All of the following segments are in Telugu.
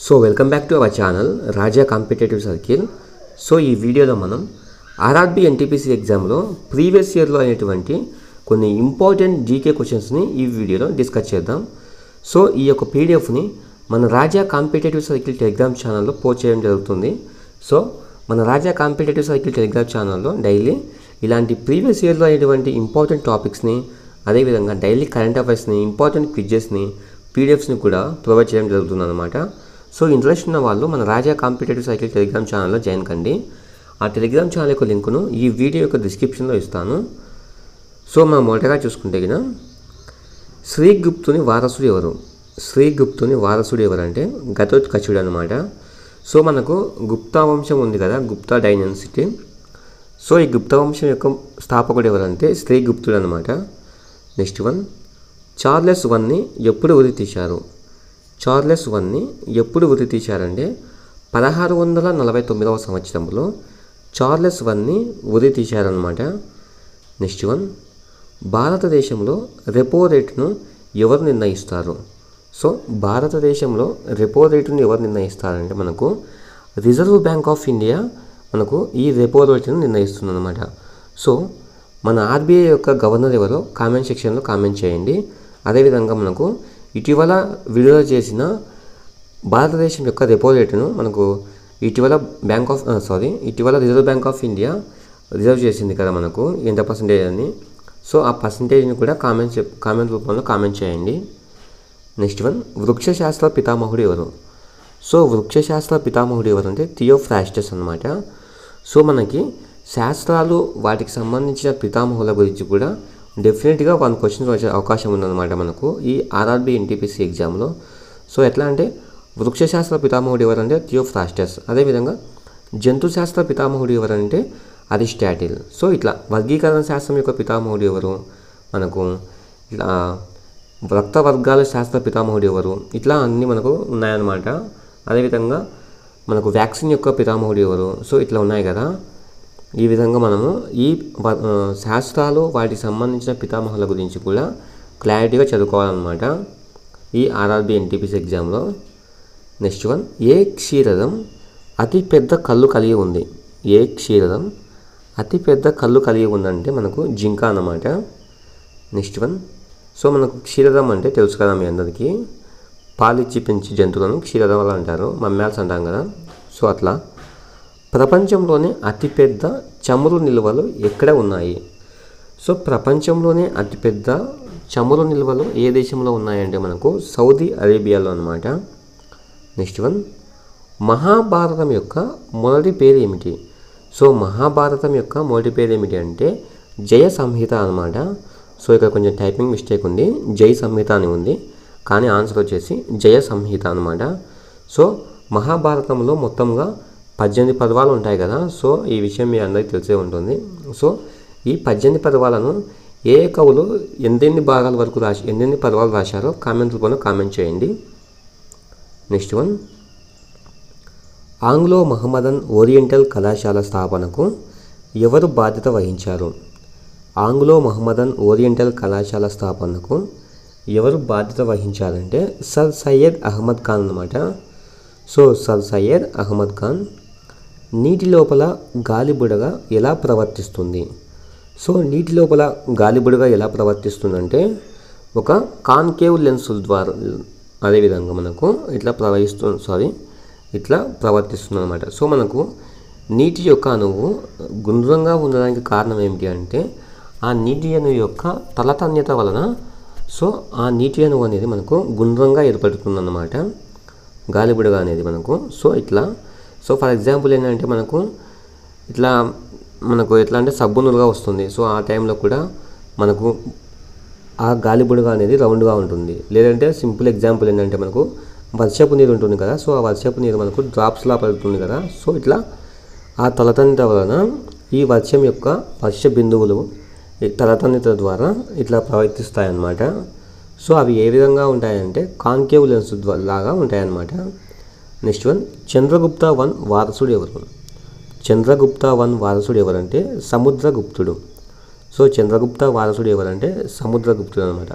So welcome back to our channel Raja competitive circle. So ఈ వీడియోలో మనం ఆర్ఆర్బీ ఎన్టీపీసీ ఎగ్జామ్లో ప్రీవియస్ ఇయర్లో అయినటువంటి కొన్ని ఇంపార్టెంట్ జీకే క్వశ్చన్స్ని ఈ వీడియోలో డిస్కస్ చేద్దాం. సో ఈ యొక్క పీడిఎఫ్ని మన రాజా కాంపిటేటివ్ సర్కిల్ టెలిగ్రామ్ ఛానల్లో పోస్ట్ చేయడం జరుగుతుంది. సో మన రాజా కాంపిటేటివ్ సర్కిల్ టెలిగ్రామ్ ఛానల్లో డైలీ ఇలాంటి ప్రీవియస్ ఇయర్లో అయినటువంటి ఇంపార్టెంట్ టాపిక్స్ని, అదేవిధంగా డైలీ కరెంట్ అఫైర్స్ని, ఇంపార్టెంట్ క్విజెస్ని, పీడిఎఫ్స్ని కూడా ప్రొవైడ్ చేయడం జరుగుతుంది అన్నమాట. సో ఇంట్రెస్ట్ ఉన్న వాళ్ళు మన రాజా కాంపిటేటివ్ సైకిల్ టెలిగ్రామ్ ఛానల్లో జాయిన్ కండి. ఆ టెలిగ్రామ్ ఛానల్ యొక్క లింకును ఈ వీడియో యొక్క డిస్క్రిప్షన్లో ఇస్తాను. సో మనం మొదటగా చూసుకుంటే కదా, శ్రీగుప్తుని వారసుడు ఎవరు? శ్రీగుప్తుని వారసుడు ఎవరంటే ఘటోత్కచుడు అనమాట. సో మనకు గుప్తా వంశం ఉంది కదా, గుప్తా డైనాసిటీ. సో ఈ గుప్తా వంశం యొక్క స్థాపకుడు ఎవరంటే శ్రీగుప్తుడు అనమాట. నెక్స్ట్ వన్, చార్లెస్ వన్ని ఎప్పుడు ఉరి తీశారు? చార్లెస్ వన్ని ఎప్పుడు ఉరి తీశారంటే 1649వ సంవత్సరంలో చార్లెస్ వన్ని ఉరి తీశారనమాట. నెక్స్ట్ వన్, భారతదేశంలో రెపో రేటును ఎవరు నిర్ణయిస్తారు? సో భారతదేశంలో రెపో రేటును ఎవరు నిర్ణయిస్తారంటే మనకు రిజర్వ్ బ్యాంక్ ఆఫ్ ఇండియా మనకు ఈ రెపో రేటును నిర్ణయిస్తుంది అనమాట. సో మన ఆర్బీఐ యొక్క గవర్నర్ ఎవరో కామెంట్ సెక్షన్లో కామెంట్ చేయండి. అదేవిధంగా మనకు ఇటీవల విడుదల చేసిన భారతదేశం యొక్క రెపో రేటును మనకు ఇటీవల reserve bank of India reserve చేసింది కదా మనకు ఎంత పర్సెంటేజ్ అని. సో ఆ పర్సెంటేజ్ని కూడా కామెంట్ రూపంలో కామెంట్ చేయండి. నెక్స్ట్ వన్, వృక్షశాస్త్ర పితామహుడు ఎవరు? సో వృక్షశాస్త్ర పితామహుడు ఎవరు అంటే థియోఫ్రాస్టస్ అనమాట. సో మనకి శాస్త్రాలు వాటికి సంబంధించిన పితామహుల గురించి కూడా డెఫినెట్గా 1 క్వశ్చన్స్ వచ్చే అవకాశం ఉందన్నమాట మనకు ఈ ఆర్ఆర్బీ ఎన్టీపీసీ ఎగ్జామ్లో. సో ఎట్లా అంటే వృక్షశాస్త్ర పితామహుడు ఎవరంటే థియోఫ్రాస్టస్, అదేవిధంగా జంతుశాస్త్ర పితామహుడు ఎవరంటే అరిస్టాటిల్. సో ఇట్లా వర్గీకరణ శాస్త్రం యొక్క పితామహుడు ఎవరు? మనకు ఇట్లా రక్త వర్గాల శాస్త్ర పితామహుడు ఎవరు? ఇట్లా అన్నీ మనకు ఉన్నాయన్నమాట. అదేవిధంగా మనకు వ్యాక్సిన్ యొక్క పితామహుడు ఎవరు? సో ఇట్లా ఉన్నాయి కదా. ఈ విధంగా మనము ఈ శాస్త్రాలు వాటికి సంబంధించిన పితామహుల గురించి కూడా క్లారిటీగా చదువుకోవాలన్నమాట ఈ ఆర్ఆర్బీ ఎన్టీపీసీ ఎగ్జామ్లో. నెక్స్ట్ వన్, ఏ క్షీరదం అతి పెద్ద కళ్ళు కలిగి ఉంది? ఏ క్షీరదం అతి పెద్ద కళ్ళు కలిగి ఉందంటే మనకు జింక అన్నమాట. నెక్స్ట్ వన్, సో మనకు క్షీరదం అంటే తెలుసు కదా మీ అందరికీ, పాలిచ్చి పెంచి జంతువులను క్షీరదం అంటారు, మమ్మాల్స్ అంటాం కదా. సో అట్లా ప్రపంచంలోనే అతిపెద్ద చమురు నిల్వలు ఎక్కడ ఉన్నాయి? సో ప్రపంచంలోనే అతిపెద్ద చమురు నిల్వలు ఏ దేశంలో ఉన్నాయంటే మనకు సౌదీ అరేబియాలో అనమాట. నెక్స్ట్ వన్, మహాభారతం యొక్క మొదటి పేరు ఏమిటి? సో మహాభారతం యొక్క మొదటి పేరు ఏమిటి అంటే జయ సంహిత అనమాట. సో ఇక్కడ కొంచెం టైపింగ్ మిస్టేక్ ఉంది, జై సంహిత అని ఉంది, కానీ ఆన్సర్ వచ్చేసి జయ సంహిత అనమాట. సో మహాభారతంలో మొత్తంగా 18 పర్వాలు ఉంటాయి కదా. సో ఈ విషయం మీ అందరికీ తెలిసే ఉంటుంది. సో ఈ 18 పర్వాలను ఏ కవులు ఎన్ని పర్వాలు రాశారో కామెంట్ రూపంలో కామెంట్ చేయండి. Next one, Anglo Mohammedan oriental కళాశాల స్థాపనకు ఎవరు బాధ్యత వహించారు? ఆంగ్లో మహమ్మదన్ ఓరియంటల్ కళాశాల స్థాపనకు ఎవరు బాధ్యత వహించారంటే సర్ సయ్యద్ అహ్మద్ ఖాన్ అన్నమాట. సో సర్ సయ్యద్ అహ్మద్ ఖాన్ నీటి లోపల గాలిబుడగా ఎలా ప్రవర్తిస్తుంది? సో నీటి లోపల గాలిబుడగా ఎలా ప్రవర్తిస్తుందంటే ఒక కాన్కేవ్ లెన్స్ ద్వారా అదేవిధంగా మనకు ఇట్లా ప్రవర్తిస్తుంది అనమాట. సో మనకు నీటి యొక్క అణువు గుండ్రంగా ఉండడానికి కారణం ఏమిటి అంటే ఆ నీటి అణువు యొక్క తలతన్యత వలన సో ఆ నీటి అణువు అనేది మనకు గుండ్రంగా ఏర్పడుతుంది అన్నమాట, గాలిబుడగా అనేది మనకు. సో ఇట్లా ఫర్ ఎగ్జాంపుల్ ఏంటంటే మనకు ఎట్లా అంటే సబ్బునులుగా వస్తుంది. సో ఆ టైంలో కూడా మనకు ఆ గాలిబుడగా అనేది రౌండ్గా ఉంటుంది. లేదంటే సింపుల్ ఎగ్జాంపుల్ ఏంటంటే మనకు వర్షపు నీరు ఉంటుంది కదా. సో ఆ వర్షపు నీరు మనకు డ్రాప్స్లా పడుతుంది కదా. సో ఇట్లా ఆ తలతన్యత వలన ఈ వర్ష బిందువులు తలతన్యత ద్వారా ఇట్లా ప్రవర్తిస్తాయన్నమాట. సో అవి ఏ విధంగా ఉంటాయంటే కాన్కేవ్ లెన్స్ లాగా ఉంటాయన్నమాట. నెక్స్ట్ వన్, చంద్రగుప్త వన్ వారసుడు ఎవరు? చంద్రగుప్త వన్ వారసుడు ఎవరంటే సముద్రగుప్తుడు. సో చంద్రగుప్త వారసుడు ఎవరంటే సముద్రగుప్తుడు అనమాట.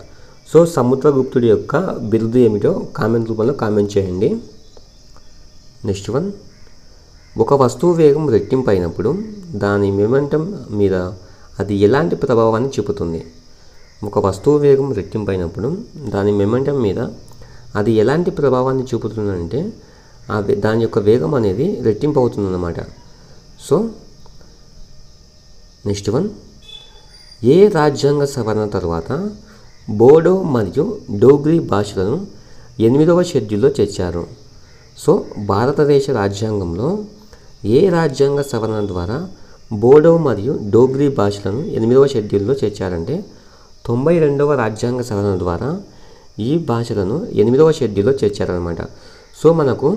సో సముద్రగుప్తుడి యొక్క బిరుదు ఏమిటో కామెంట్ రూపంలో కామెంట్ చేయండి. నెక్స్ట్ వన్, ఒక వస్తువు వేగం రెట్టింపు అయినప్పుడు దాని మొమెంటం మీద అది ఎలాంటి ప్రభావాన్ని చూపుతుంది? ఒక వస్తువు వేగం రెట్టింపు అయినప్పుడు దాని మొమెంటం మీద అది ఎలాంటి ప్రభావాన్ని చూపుతుందంటే దాని యొక్క వేగం అనేది రెట్టింపు అవుతుందన్నమాట. సో నెక్స్ట్ వన్, ఏ రాజ్యాంగ సవరణ తర్వాత బోడో మరియు డోగ్రీ భాషలను 8వ షెడ్యూల్లో చేర్చారు? సో భారతదేశ రాజ్యాంగంలో ఏ రాజ్యాంగ సవరణ ద్వారా బోడో మరియు డోగ్రీ భాషలను 8వ షెడ్యూల్లో చేర్చారంటే 92వ రాజ్యాంగ సవరణ ద్వారా ఈ భాషలను 8వ షెడ్యూల్లో చేర్చారనమాట. సో మనకు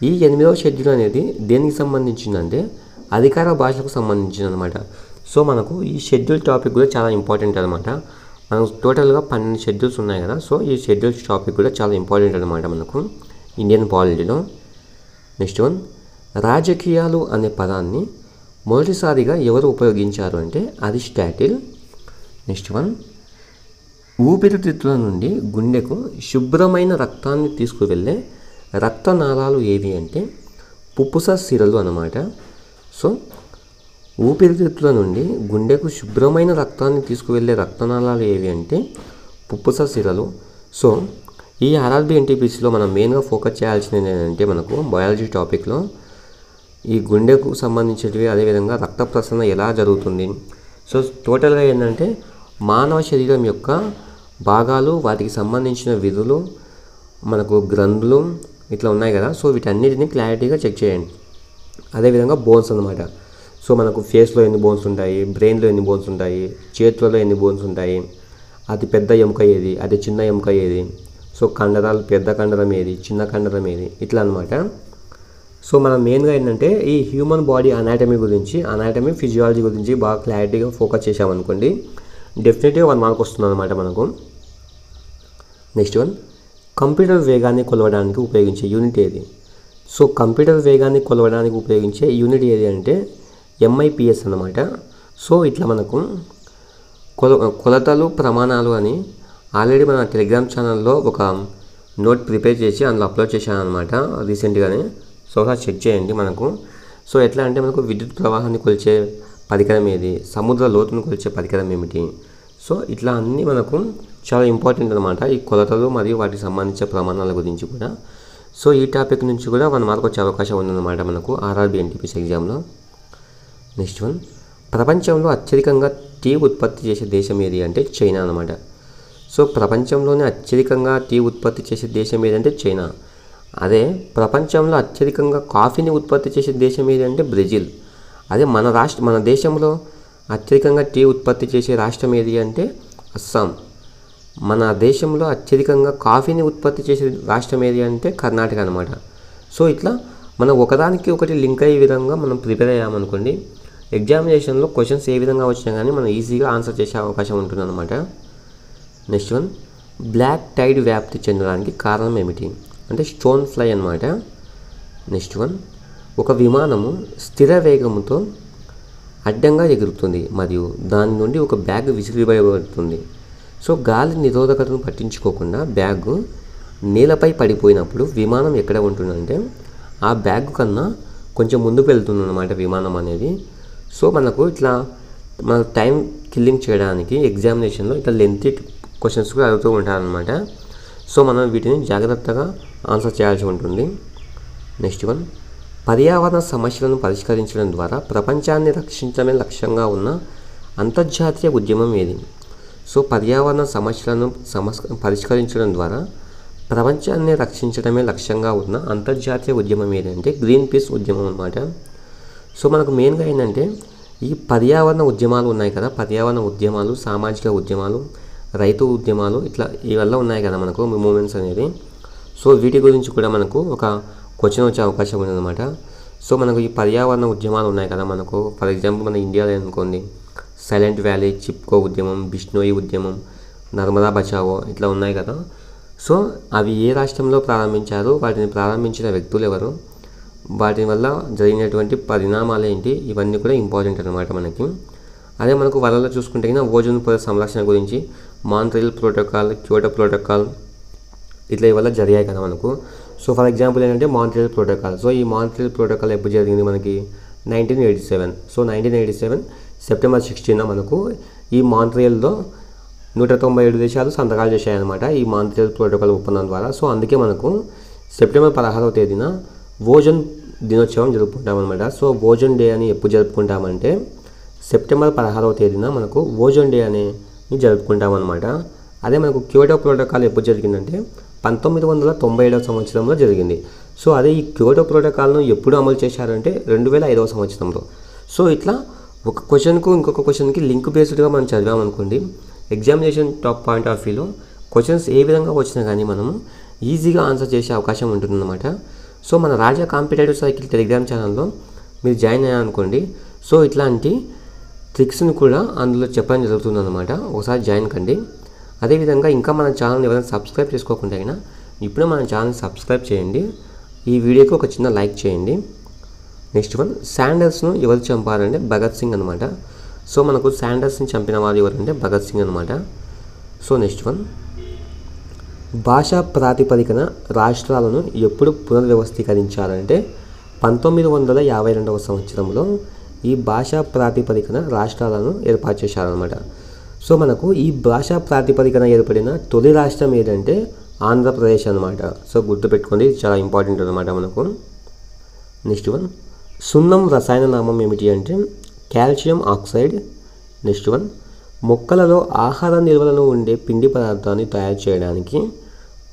ఈ 8వ షెడ్యూల్ అనేది దేనికి సంబంధించిందంటే అధికార భాషలకు సంబంధించింది అనమాట. సో మనకు ఈ షెడ్యూల్ టాపిక్ కూడా చాలా ఇంపార్టెంట్ అనమాట. మనకు టోటల్గా 12 షెడ్యూల్స్ ఉన్నాయి కదా. సో ఈ షెడ్యూల్స్ టాపిక్ కూడా చాలా ఇంపార్టెంట్ అనమాట మనకు ఇండియన్ పాలిటీలో. నెక్స్ట్ వన్, రాజకీయాలు అనే పదాన్ని మొదటిసారిగా ఎవరు ఉపయోగించారు అంటే అరిస్టాటిల్. నెక్స్ట్ వన్, ఊపిరితిత్తుల నుండి గుండెకు శుభ్రమైన రక్తాన్ని తీసుకువెళ్ళే రక్తనాళాలు ఏవి అంటే పుప్పుస సిరలు అన్నమాట. సో ఊపిరితిత్తుల నుండి గుండెకు శుభ్రమైన రక్తాన్ని తీసుకువెళ్ళే రక్తనాళాలు ఏవి అంటే పుప్పుస సిరలు. సో ఈ ఆర్ఆర్బీ ఎన్టీపీసీలో మనం మెయిన్గా ఫోకస్ చేయాల్సినది ఏంటంటే మనకు బయాలజీ టాపిక్లో ఈ గుండెకు సంబంధించినవి, అదేవిధంగా రక్త ప్రసరణ ఎలా జరుగుతుంది. సో టోటల్గా ఏంటంటే మానవ శరీరం యొక్క భాగాలు, వాటికి సంబంధించిన విధులు, మనకు గ్రంథులు ఇట్లా ఉన్నాయి కదా. సో వీటన్నిటిని క్లారిటీగా చెక్ చేయండి. అదేవిధంగా బోన్స్ అన్నమాట. సో మనకు ఫేస్లో ఎన్ని బోన్స్ ఉంటాయి, బ్రెయిన్లో ఎన్ని బోన్స్ ఉంటాయి, చేతులలో ఎన్ని బోన్స్ ఉంటాయి, అది పెద్ద ఎముక ఏది, అది చిన్న ఎముక ఏది, సో కండరాలు పెద్ద కండరం ఏది, చిన్న కండరం ఏది, ఇట్లా అనమాట. సో మనం మెయిన్గా ఏంటంటే ఈ హ్యూమన్ బాడీ అనాటమీ ఫిజియాలజీ గురించి బాగా క్లారిటీగా ఫోకస్ చేసామనుకోండి, డెఫినెట్గా 1 మార్క్ వస్తుంది అనమాట మనకు. నెక్స్ట్ వన్, కంప్యూటర్ వేగాన్ని కొలవడానికి ఉపయోగించే యూనిట్ ఏది? సో కంప్యూటర్ వేగాన్ని కొలవడానికి ఉపయోగించే యూనిట్ ఏది అంటే MIPS అన్నమాట. సో ఇట్లా మనకు కొలతలు ప్రమాణాలు అని ఆల్రెడీ మన టెలిగ్రామ్ ఛానల్లో ఒక నోట్ ప్రిపేర్ చేసి అందులో అప్లోడ్ చేశాను అనమాట రీసెంట్గానే. సో ఒకసారి చెక్ చేయండి మనకు. సో ఎట్లా అంటే మనకు విద్యుత్ ప్రవాహాన్ని కొలిచే పరికరం ఏది, సముద్ర లోతును కొలిచే పరికరం ఏమిటి. సో ఇట్లా అన్నీ మనకు చాలా ఇంపార్టెంట్ అనమాట ఈ కొలతలు మరియు వాటికి సంబంధించిన ప్రమాణాల గురించి కూడా. సో ఈ టాపిక్ నుంచి కూడా 1 మార్క్ వచ్చే అవకాశం ఉందన్నమాట మనకు ఆర్ఆర్బీ ఎన్టీపీసీ ఎగ్జామ్లో. నెక్స్ట్ వన్, ప్రపంచంలో అత్యధికంగా టీ ఉత్పత్తి చేసే దేశం ఏది అంటే చైనా అనమాట. సో ప్రపంచంలోనే అత్యధికంగా టీ ఉత్పత్తి చేసే దేశం ఏదంటే చైనా. అదే ప్రపంచంలో అత్యధికంగా కాఫీని ఉత్పత్తి చేసే దేశం ఏది అంటే బ్రెజిల్. అదే మన దేశంలో అత్యధికంగా టీ ఉత్పత్తి చేసే రాష్ట్రం ఏది అంటే అస్సాం. మన దేశంలో అత్యధికంగా కాఫీని ఉత్పత్తి చేసే రాష్ట్రం ఏది అంటే కర్ణాటక అనమాట. సో ఇట్లా మనం ఒకదానికి ఒకటి లింక్ అయ్యే విధంగా మనం ప్రిపేర్ అయ్యామనుకోండి, ఎగ్జామినేషన్లో క్వశ్చన్స్ ఏ విధంగా వచ్చినా కానీ మనం ఈజీగా ఆన్సర్ చేసే అవకాశం ఉంటుందన్నమాట. నెక్స్ట్ వన్, బ్లాక్ టైడ్ వ్యాప్తి చెందడానికి కారణం ఏమిటి అంటే స్టోన్ ఫ్లై అన్నమాట. నెక్స్ట్ వన్, ఒక విమానము స్థిర వేగంతో అడ్డంగా ఎగురుతుంది మరియు దాని నుండి ఒక బ్యాగ్ విసిరివేయబడుతుంది. సో గాలి నిరోధకతను పట్టించుకోకుండా బ్యాగ్ నేలపై పడిపోయినప్పుడు విమానం ఎక్కడ ఉంటుందంటే ఆ బ్యాగ్ కన్నా కొంచెం ముందుకు వెళ్తుంది అన్నమాట విమానం అనేది. సో మనకు ఇట్లా మన టైం కిల్లింగ్ చేయడానికి ఎగ్జామినేషన్లో ఇట్లా లెంతీ క్వశ్చన్స్ కూడా అడుగుతూ ఉంటారనమాట. సో మనం వీటిని జాగ్రత్తగా ఆన్సర్ చేయాల్సి ఉంటుంది. నెక్స్ట్ వన్, పర్యావరణ సమస్యలను పరిష్కరించడం ద్వారా ప్రపంచాన్ని రక్షించడమే లక్ష్యంగా ఉన్న అంతర్జాతీయ ఉద్యమం ఏది? సో పర్యావరణ సమస్యలను పరిష్కరించడం ద్వారా ప్రపంచాన్ని రక్షించడమే లక్ష్యంగా ఉన్న అంతర్జాతీయ ఉద్యమం ఏదంటే గ్రీన్ పీస్ ఉద్యమం అన్నమాట. సో మనకు మెయిన్గా ఏంటంటే ఈ పర్యావరణ ఉద్యమాలు ఉన్నాయి కదా, పర్యావరణ ఉద్యమాలు, సామాజిక ఉద్యమాలు, రైతు ఉద్యమాలు, ఇట్లా ఇవల్ల ఉన్నాయి కదా మనకు మూమెంట్స్ అనేది. సో వీటి గురించి కూడా మనకు ఒక క్వశ్చన్ వచ్చే అవకాశం ఉందన్నమాట. సో మనకు ఈ పర్యావరణ ఉద్యమాలు ఉన్నాయి కదా మనకు, ఫర్ ఎగ్జాంపుల్ మన ఇండియాలో అనుకోండి సైలెంట్ వ్యాలీ, చిప్కో ఉద్యమం, బిష్నోయి ఉద్యమం, నర్మదా బచావో ఇట్లా ఉన్నాయి కదా. సో అవి ఏ రాష్ట్రంలో ప్రారంభించారు, వాటిని ప్రారంభించిన వ్యక్తులు ఎవరు, వాటి వల్ల జరిగినటువంటి పరిణామాలు ఏంటి, ఇవన్నీ కూడా ఇంపార్టెంట్ అనమాట మనకి. అదే మనకు వరల్డ్లో చూసుకుంటే ఓజోన్ పొర సంరక్షణ గురించి మాంట్రియల్ ప్రోటోకాల్, క్యోటో ప్రోటోకాల్ ఇట్లా ఇవల్ల జరిగాయి కదా మనకు. సో సో ఫర్ ఎగ్జాంపుల్ ఏంటంటే మాంట్రియల్ ప్రోటోకాల్. సో ఈ మాంట్రియల్ ప్రోటోకాల్ ఎప్పుడు జరిగింది మనకి 1987. సో 1987 సెప్టెంబర్ 16న మనకు ఈ మాంట్రియల్లో 197 దేశాలు సంతకాలు చేశాయన్నమాట ఈ మాంట్రియల్ ప్రోటోకాల్ ఒప్పందం ద్వారా. సో అందుకే మనకు సెప్టెంబర్ 16వ తేదీన ఓజోన్ దినోత్సవం జరుపుకుంటామన్నమాట. సో ఓజోన్ డే అని ఎప్పుడు జరుపుకుంటామంటే సెప్టెంబర్ 16వ తేదీన మనకు ఓజోన్ డే అనేది జరుపుకుంటామన్నమాట. అదే మనకు క్యోటో ప్రోటోకాల్ ఎప్పుడు జరిగిందంటే 1997వ సంవత్సరంలో జరిగింది. సో అదే ఈ క్యోటో ప్రోటోకాల్ను ఎప్పుడు అమలు చేశారంటే 2005వ సంవత్సరంలో. సో ఇట్లా ఒక క్వశ్చన్కు ఇంకొక క్వశ్చన్కి లింక్ బేస్డ్గా మనం చదివామనుకోండి, ఎగ్జామినేషన్ టాప్ పాయింట్ ఆఫ్ వ్యూలో క్వశ్చన్స్ ఏ విధంగా వచ్చినా కానీ మనము ఈజీగా ఆన్సర్ చేసే అవకాశం ఉంటుందన్నమాట. సో మన రాజా కాంపిటేటివ్ సైకిల్ టెలిగ్రామ్ ఛానల్లో మీరు జాయిన్ అయ్యారనుకోండి, సో ఇట్లాంటి ట్రిక్స్ని కూడా అందులో చెప్పడం జరుగుతుందన్నమాట. ఒకసారి జాయిన్ కండి. అదేవిధంగా ఇంకా మన ఛానల్ని ఎవరైనా సబ్స్క్రైబ్ చేసుకోకుండా అయినా ఇప్పుడే మన ఛానల్ని సబ్స్క్రైబ్ చేయండి. ఈ వీడియోకి ఒక చిన్న లైక్ చేయండి. నెక్స్ట్ వన్, శాండర్స్ను ఎవరు చంపారంటే భగత్ సింగ్ అనమాట. సో మనకు శాండర్స్ని చంపిన వారు ఎవరంటే భగత్ సింగ్ అనమాట. సో నెక్స్ట్ వన్, భాషా ప్రాతిపదికన రాష్ట్రాలను ఎప్పుడు పునర్వ్యవస్థీకరించారంటే 1952వ సంవత్సరంలో ఈ భాషా ప్రాతిపదికన రాష్ట్రాలను ఏర్పాటు చేశారనమాట. సో మనకు ఈ భాషా ప్రాతిపదికన ఏర్పడిన తొలి రాష్ట్రం ఏదంటే ఆంధ్రప్రదేశ్ అనమాట. సో గుర్తుపెట్టుకోండి, ఇది చాలా ఇంపార్టెంట్ అనమాట మనకు. నెక్స్ట్ వన్, సున్నం రసాయన నామం ఏమిటి అంటే కాల్షియం ఆక్సైడ్. నెక్స్ట్ వన్, మొక్కలలో ఆహార నిల్వలను ఉండే పిండి పదార్థాన్ని తయారు చేయడానికి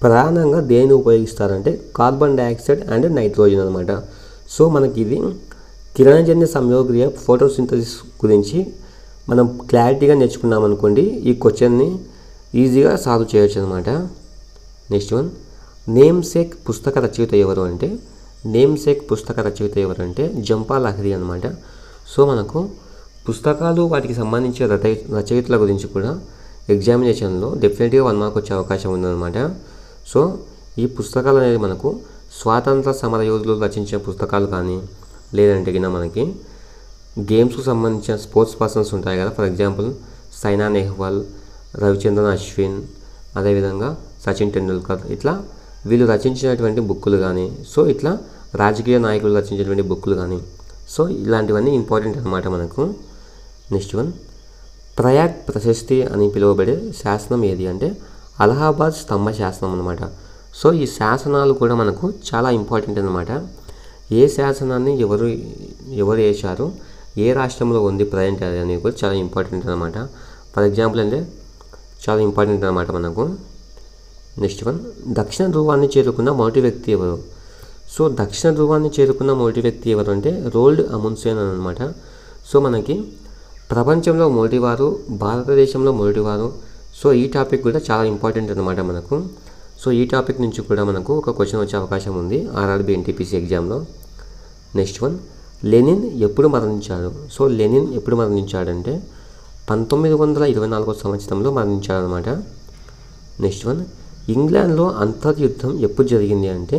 ప్రధానంగా దేన్ని ఉపయోగిస్తారంటే కార్బన్ డైఆక్సైడ్ అండ్ నైట్రోజన్ అనమాట. సో మనకి ఇది కిరణజన్య సంయోగక్రియ ఫోటోసింథసిస్ గురించి మనం క్లారిటీగా నేర్చుకున్నాం అనుకోండి, ఈ క్వశ్చన్ని ఈజీగా సాల్వ్ చేయొచ్చు అనమాట. నెక్స్ట్ వన్, నేమ్ సేక్ పుస్తక రచయిత ఎవరు అంటే జంపా లహరి అనమాట. సో మనకు పుస్తకాలు వాటికి సంబంధించిన రచయితల గురించి కూడా ఎగ్జామినేషన్లో డెఫినెట్గా 1 మార్క్ వచ్చే అవకాశం ఉందన్నమాట. సో ఈ పుస్తకాలు అనేది మనకు స్వాతంత్ర సమరయోధులు రచించిన పుస్తకాలు కానీ, లేదంటే కింద మనకి గేమ్స్కు సంబంధించిన స్పోర్ట్స్ పర్సన్స్ ఉంటాయి కదా, ఫర్ ఎగ్జాంపుల్ సైనా నెహ్వాల్, రవిచంద్రన్ అశ్విన్, అదేవిధంగా సచిన్ టెండూల్కర్, ఇట్లా వీళ్ళు రచించినటువంటి బుక్కులు కానీ, సో ఇట్లా రాజకీయ నాయకులు రచించినటువంటి బుక్కులు కానీ, సో ఇలాంటివన్నీ ఇంపార్టెంట్ అనమాట మనకు. నెక్స్ట్ వన్, ప్రయాగ్ ప్రశస్తి అని పిలువబడే శాసనం ఏది అంటే అలహాబాద్ స్తంభ శాసనం అనమాట. సో ఈ శాసనాలు కూడా మనకు చాలా ఇంపార్టెంట్ అనమాట. ఏ శాసనాన్ని ఎవరు వేశారు, ఏ రాష్ట్రంలో ఉంది ప్రజెంట్ అనేది కూడా చాలా ఇంపార్టెంట్ అనమాట. ఫర్ ఎగ్జాంపుల్ అంటే చాలా ఇంపార్టెంట్ అనమాట మనకు. నెక్స్ట్ వన్, దక్షిణ ధ్రువాన్ని చేరుకున్న మొదటి వ్యక్తి ఎవరు? సో దక్షిణ ధ్రువాన్ని చేరుకున్న మొదటి వ్యక్తి ఎవరు అంటే రోల్డ్ అముండ్సేన్ అనమాట. సో మనకి ప్రపంచంలో మొదటివారు, భారతదేశంలో మొదటివారు. సో ఈ టాపిక్ కూడా చాలా ఇంపార్టెంట్ అనమాట మనకు. సో ఈ టాపిక్ నుంచి కూడా మనకు ఒక క్వశ్చన్ వచ్చే అవకాశం ఉంది ఆర్ఆర్బీ ఎన్టీపీసీ ఎగ్జామ్లో. నెక్స్ట్ వన్, లెనిన్ ఎప్పుడు మరణించాడు? సో లెనిన్ ఎప్పుడు మరణించాడంటే 1924వ సంవత్సరంలో మరణించాడనమాట. నెక్స్ట్ వన్, ఇంగ్లాండ్లో అంతర్యుద్ధం ఎప్పుడు జరిగింది అంటే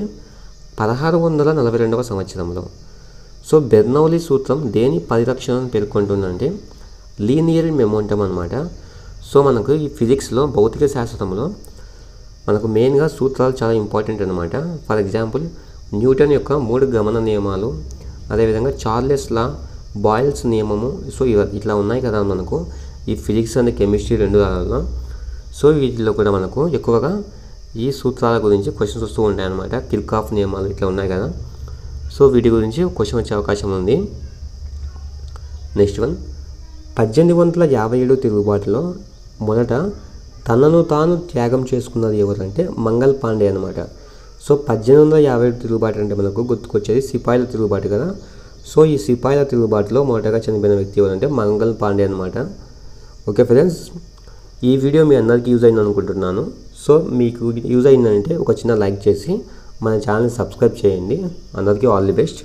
1642వ సంవత్సరంలో. సో బెర్నౌలీ సూత్రం దేని పరిరక్షణను పేర్కొంటుందంటే లీనియర్ మొమెంటం అనమాట. సో మనకు ఈ ఫిజిక్స్లో, భౌతిక శాస్త్రంలో మనకు మెయిన్గా సూత్రాలు చాలా ఇంపార్టెంట్ అనమాట. ఫర్ ఎగ్జాంపుల్ న్యూటన్ యొక్క 3 గమన నియమాలు, అదేవిధంగా చార్లెస్ లా, బాయిల్స్ నియమము. సో ఇట్లా ఉన్నాయి కదా మనకు ఈ ఫిజిక్స్ అండ్ కెమిస్ట్రీ 2 దానిలో. సో వీటిలో కూడా మనకు ఎక్కువగా ఈ సూత్రాల గురించి క్వశ్చన్స్ వస్తూ ఉంటాయి అన్నమాట. కిర్చాఫ్ నియమాలు ఇట్లా ఉన్నాయి కదా, సో వీటి గురించి క్వశ్చన్ వచ్చే అవకాశం ఉంది. నెక్స్ట్ వన్, 1857 తిరుగుబాటులో మొదట తనను తాను త్యాగం చేసుకున్నది ఎవరంటే మంగల్ పాండే అనమాట. సో 1857 తిరుగుబాటు అంటే మనకు గుర్తుకొచ్చేది సిపాయిల తిరుగుబాటు కదా. సో ఈ సిపాయిల తిరుగుబాటులో మొదటగా చనిపోయిన వ్యక్తి ఎవరంటే మంగల్ పాండే అనమాట. ఓకే ఫ్రెండ్స్, ఈ వీడియో మీ అందరికీ యూజ్ అయింది అనుకుంటున్నాను. సో మీకు యూజ్ అయిందంటే ఒక చిన్న లైక్ చేసి మన ఛానల్ని సబ్స్క్రైబ్ చేయండి. అందరికీ ఆల్ ది బెస్ట్.